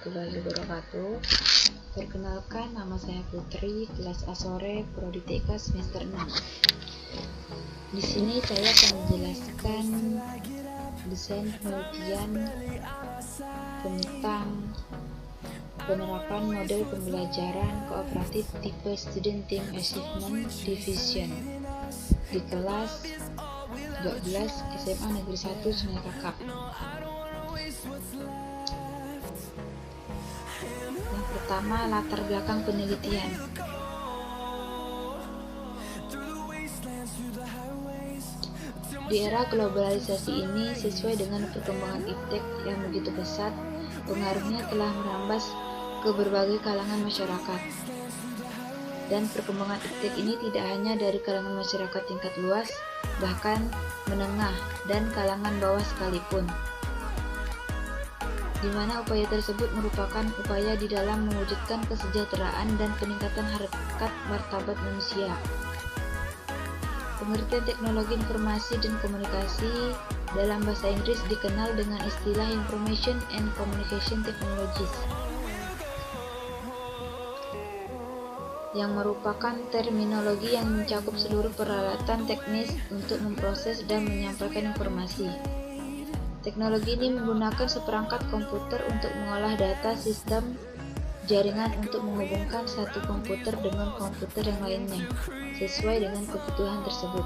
warahmatullahi wabarakatuh. Perkenalkan, nama saya Putri, kelas A sore, Prodi TK semester 6. Di sini saya akan menjelaskan desain penelitian tentang penerapan model pembelajaran kooperatif tipe Student Team Achievement Division di kelas 12 SMA Negeri 1 Sungai Kakap. Yang pertama, latar belakang penelitian. Di era globalisasi ini, sesuai dengan perkembangan iptek yang begitu pesat, pengaruhnya telah merambas ke berbagai kalangan masyarakat. Dan perkembangan iptek ini tidak hanya dari kalangan masyarakat tingkat luas, bahkan menengah dan kalangan bawah sekalipun, di mana upaya tersebut merupakan upaya di dalam mewujudkan kesejahteraan dan peningkatan harkat martabat manusia. Pengertian teknologi informasi dan komunikasi dalam bahasa Inggris dikenal dengan istilah Information and Communication Technologies, yang merupakan terminologi yang mencakup seluruh peralatan teknis untuk memproses dan menyampaikan informasi. Teknologi ini menggunakan seperangkat komputer untuk mengolah data sistem jaringan untuk menghubungkan satu komputer dengan komputer yang lainnya sesuai dengan kebutuhan tersebut.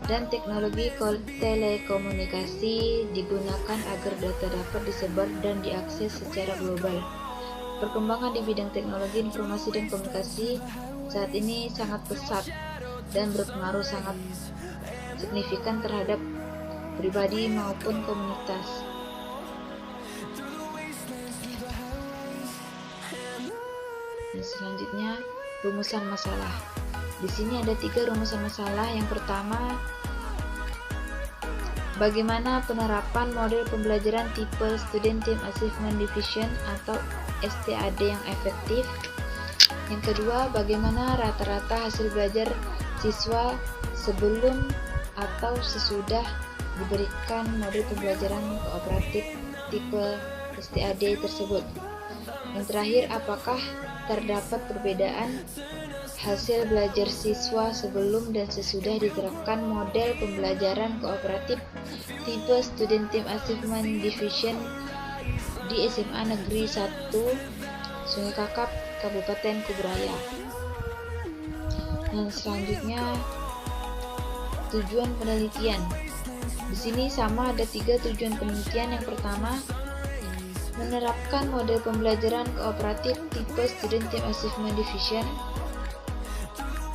Dan teknologi telekomunikasi digunakan agar data dapat disebar dan diakses secara global. Perkembangan di bidang teknologi informasi dan komunikasi saat ini sangat pesat dan berpengaruh sangat signifikan terhadap pribadi maupun komunitas. Dan selanjutnya, rumusan masalah. Di sini ada 3 rumusan masalah. Yang pertama, bagaimana penerapan model pembelajaran tipe Student Team Achievement Division atau STAD yang efektif. Yang kedua, bagaimana rata-rata hasil belajar siswa sebelum atau sesudah diberikan model pembelajaran kooperatif tipe STAD tersebut. Yang terakhir, apakah terdapat perbedaan hasil belajar siswa sebelum dan sesudah diterapkan model pembelajaran kooperatif tipe Student Team Achievement Division di SMA Negeri 1 Sungai Kakap, Kabupaten Kuburaya. Dan selanjutnya, tujuan penelitian. Di sini sama ada 3 tujuan penelitian. Yang pertama, menerapkan model pembelajaran kooperatif tipe Student Team Achievement Division.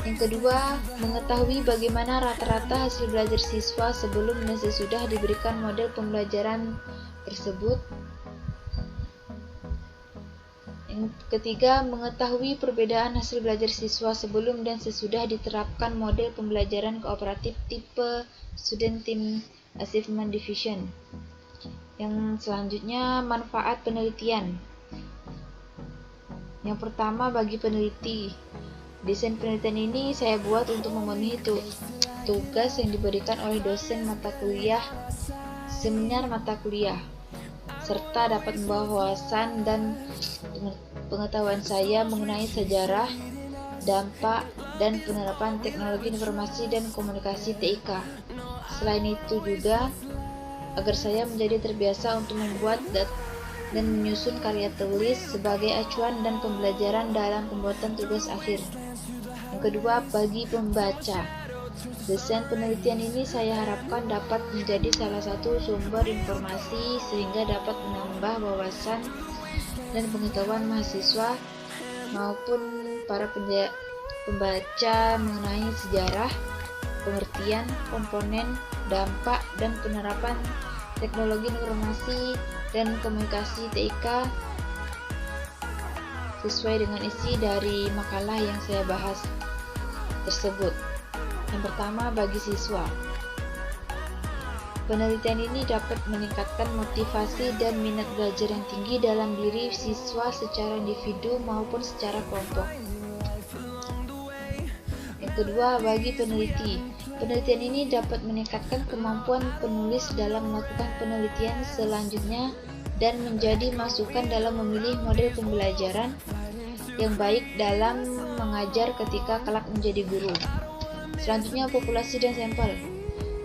Yang kedua, mengetahui bagaimana rata-rata hasil belajar siswa sebelum dan sesudah diberikan model pembelajaran tersebut. Yang ketiga, mengetahui perbedaan hasil belajar siswa sebelum dan sesudah diterapkan model pembelajaran kooperatif tipe Student Team Achievement Division. Yang selanjutnya, manfaat penelitian. Yang pertama, bagi peneliti, desain penelitian ini saya buat untuk memenuhi tugas yang diberikan oleh dosen mata kuliah, seminar mata kuliah, serta dapat membawa wawasan dan pengetahuan saya mengenai sejarah, dampak, dan penerapan teknologi informasi dan komunikasi TIK. Selain itu juga agar saya menjadi terbiasa untuk membuat dan menyusun karya tulis sebagai acuan dan pembelajaran dalam pembuatan tugas akhir. Yang kedua, bagi pembaca, desain penelitian ini saya harapkan dapat menjadi salah satu sumber informasi sehingga dapat menambah wawasan dan pengetahuan mahasiswa maupun para pembaca mengenai sejarah, pengertian, komponen, dampak, dan penerapan teknologi informasi dan komunikasi TIK sesuai dengan isi dari makalah yang saya bahas tersebut. Yang pertama, bagi siswa, penelitian ini dapat meningkatkan motivasi dan minat belajar yang tinggi dalam diri siswa secara individu maupun secara kelompok. Yang kedua, bagi peneliti, penelitian ini dapat meningkatkan kemampuan penulis dalam melakukan penelitian selanjutnya dan menjadi masukan dalam memilih model pembelajaran yang baik dalam mengajar ketika kelak menjadi guru. Selanjutnya, populasi dan sampel.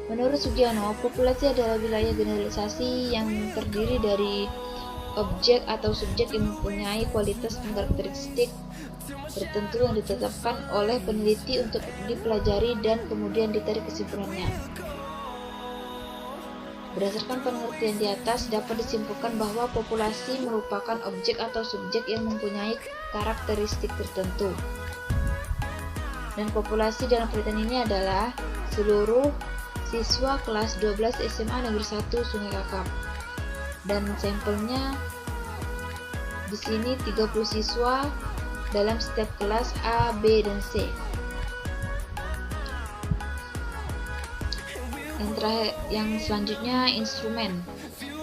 Menurut Sugiono, populasi adalah wilayah generalisasi yang terdiri dari objek atau subjek yang mempunyai kualitas dan karakteristik tertentu yang ditetapkan oleh peneliti untuk dipelajari dan kemudian ditarik kesimpulannya. Berdasarkan pengertian di atas, dapat disimpulkan bahwa populasi merupakan objek atau subjek yang mempunyai karakteristik tertentu. Dan populasi dalam penelitian ini adalah seluruh siswa kelas 12 SMA Negeri 1 Sungai Kakap. Dan sampelnya di sini 30 siswa dalam setiap kelas A, B, dan C. Yang selanjutnya, instrumen.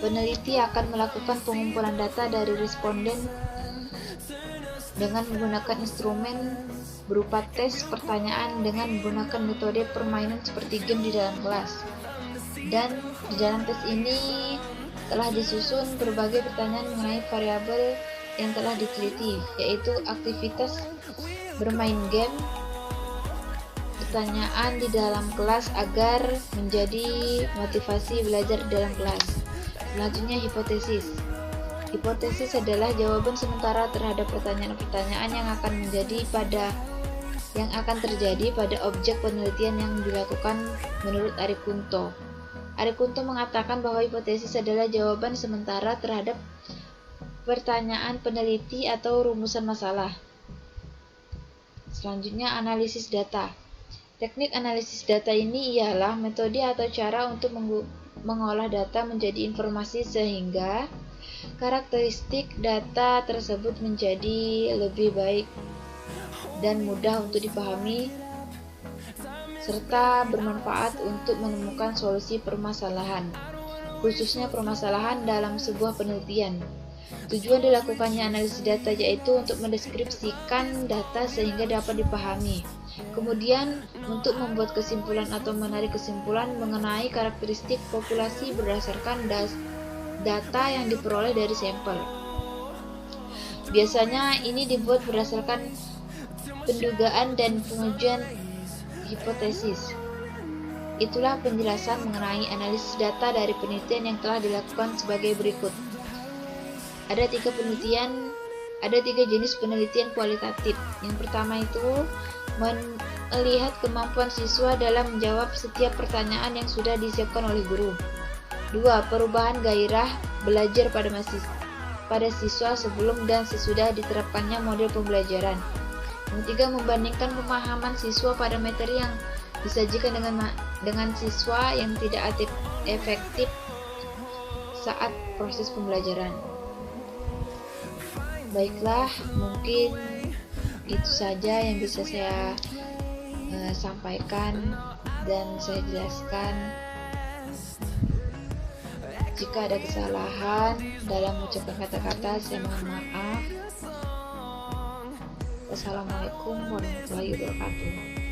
Peneliti akan melakukan pengumpulan data dari responden dengan menggunakan instrumen berupa tes pertanyaan dengan menggunakan metode permainan seperti game di dalam kelas. Dan di dalam tes ini telah disusun berbagai pertanyaan mengenai variabel yang telah diteliti, yaitu aktivitas bermain game, pertanyaan di dalam kelas agar menjadi motivasi belajar di dalam kelas. Selanjutnya, hipotesis. Hipotesis adalah jawaban sementara terhadap pertanyaan-pertanyaan yang akan terjadi pada objek penelitian yang dilakukan menurut Ari Kunto. Ari Kunto mengatakan bahwa hipotesis adalah jawaban sementara terhadap pertanyaan peneliti atau rumusan masalah. Selanjutnya, analisis data. Teknik analisis data ini ialah metode atau cara untuk mengolah data menjadi informasi sehingga karakteristik data tersebut menjadi lebih baik dan mudah untuk dipahami serta bermanfaat untuk menemukan solusi permasalahan, khususnya permasalahan dalam sebuah penelitian. Tujuan dilakukannya analisis data yaitu untuk mendeskripsikan data sehingga dapat dipahami. Kemudian, untuk membuat kesimpulan atau menarik kesimpulan mengenai karakteristik populasi berdasarkan data yang diperoleh dari sampel. Biasanya ini dibuat berdasarkan pendugaan dan pengujian hipotesis. Itulah penjelasan mengenai analisis data dari penelitian yang telah dilakukan sebagai berikut. Ada tiga jenis penelitian kualitatif. Yang pertama itu melihat kemampuan siswa dalam menjawab setiap pertanyaan yang sudah disiapkan oleh guru. 2. Perubahan gairah belajar pada siswa sebelum dan sesudah diterapkannya model pembelajaran. Yang 3. Membandingkan pemahaman siswa pada materi yang disajikan dengan siswa yang tidak efektif saat proses pembelajaran. Baiklah, mungkin itu saja yang bisa saya sampaikan dan saya jelaskan. Jika ada kesalahan dalam mengucapkan kata-kata, saya mohon maaf. Wassalamualaikum warahmatullahi wabarakatuh.